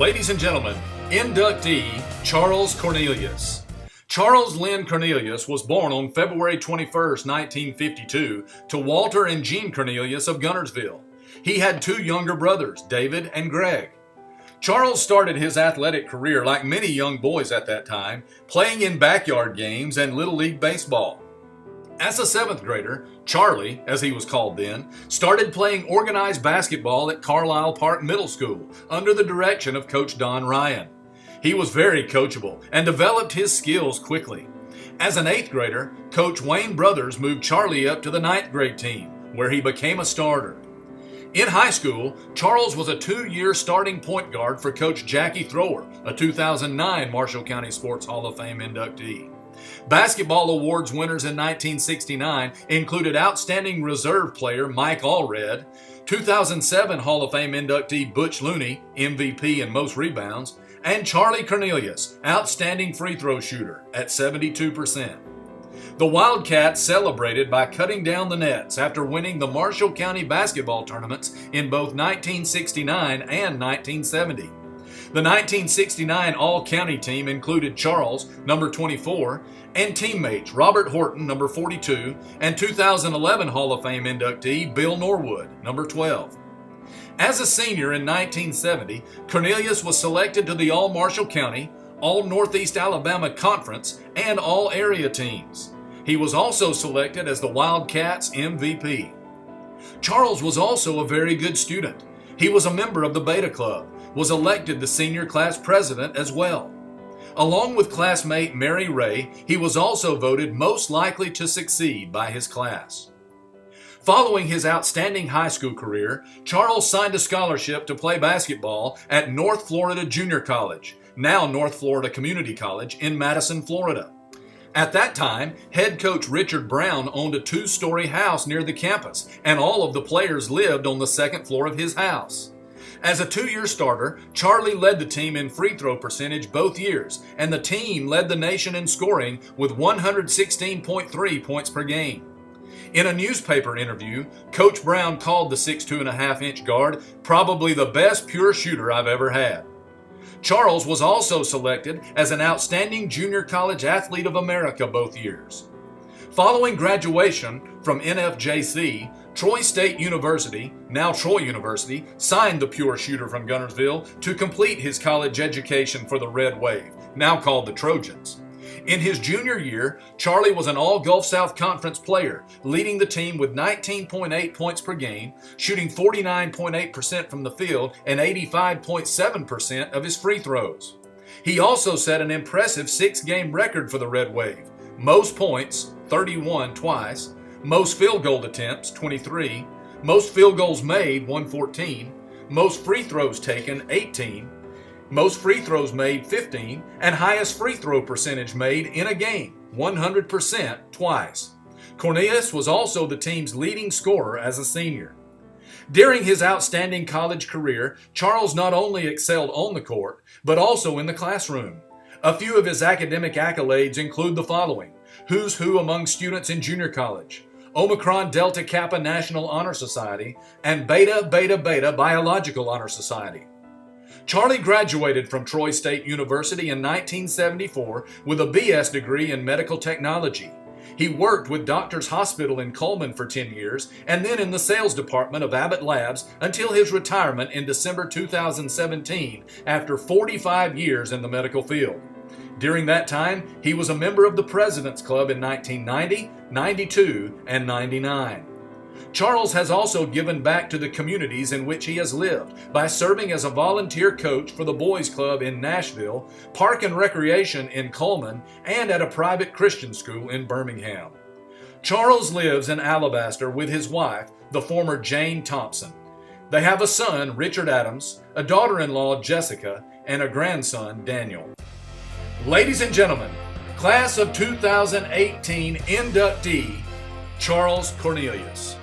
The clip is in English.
Ladies and gentlemen, inductee Charles Cornelius. Charles Lynn Cornelius was born on February 21, 1952, to Walter and Jean Cornelius of Guntersville. He had two younger brothers, David and Greg. Charles started his athletic career like many young boys at that time, playing in backyard games and Little League baseball. As a seventh grader, Charlie, as he was called then, started playing organized basketball at Carlisle Park Middle School under the direction of Coach Don Ryan. He was very coachable and developed his skills quickly. As an eighth grader, Coach Wayne Brothers moved Charlie up to the ninth grade team, where he became a starter. In high school, Charles was a 2-year starting point guard for Coach Jackie Thrower, a 2009 Marshall County Sports Hall of Fame inductee. Basketball awards winners in 1969 included Outstanding Reserve Player Mike Allred, 2007 Hall of Fame inductee Butch Looney, MVP and most rebounds, and Charlie Cornelius, Outstanding Free Throw Shooter at 72%. The Wildcats celebrated by cutting down the nets after winning the Marshall County basketball tournaments in both 1969 and 1970. The 1969 All-County team included Charles, number 24, and teammates Robert Horton, number 42, and 2011 Hall of Fame inductee Bill Norwood, number 12. As a senior in 1970, Cornelius was selected to the All-Marshall County, All-Northeast Alabama Conference, and All-Area teams. He was also selected as the Wildcats MVP. Charles was also a very good student. He was a member of the Beta Club, was elected the senior class president as well. Along with classmate Mary Ray, he was also voted most likely to succeed by his class. Following his outstanding high school career, Charles signed a scholarship to play basketball at North Florida Junior College, now North Florida Community College in Madison, Florida. At that time, head coach Richard Brown owned a 2-story house near the campus, and all of the players lived on the second floor of his house. As a 2-year starter, Charlie led the team in free throw percentage both years, and the team led the nation in scoring with 116.3 points per game. In a newspaper interview, Coach Brown called the 6'2.5" guard probably the best pure shooter I've ever had. Charles was also selected as an Outstanding Junior College Athlete of America both years. Following graduation from NFJC, Troy State University, now Troy University, signed the pure shooter from Guntersville to complete his college education for the Red Wave, now called the Trojans. In his junior year, Charlie was an All-Gulf South Conference player, leading the team with 19.8 points per game, shooting 49.8% from the field and 85.7% of his free throws. He also set an impressive 6-game record for the Red Wave: most points, 31 twice, most field goal attempts, 23, most field goals made, 114, most free throws taken, 18, most free throws made, 15, and highest free throw percentage made in a game, 100% twice. Cornelius was also the team's leading scorer as a senior. During his outstanding college career, Charles not only excelled on the court, but also in the classroom. A few of his academic accolades include the following: Who's Who among students in junior college, Omicron Delta Kappa National Honor Society, and Beta Beta Beta Biological Honor Society. Charlie graduated from Troy State University in 1974 with a BS degree in medical technology. He worked with Doctors Hospital in Coleman for 10 years and then in the sales department of Abbott Labs until his retirement in December 2017 after 45 years in the medical field. During that time, he was a member of the President's Club in 1990, 92, and 99. Charles has also given back to the communities in which he has lived by serving as a volunteer coach for the Boys Club in Nashville, Park and Recreation in Coleman, and at a private Christian school in Birmingham. Charles lives in Alabaster with his wife, the former Jane Thompson. They have a son, Richard Adams, a daughter-in-law, Jessica, and a grandson, Daniel. Ladies and gentlemen, Class of 2018 inductee, Charles Cornelius.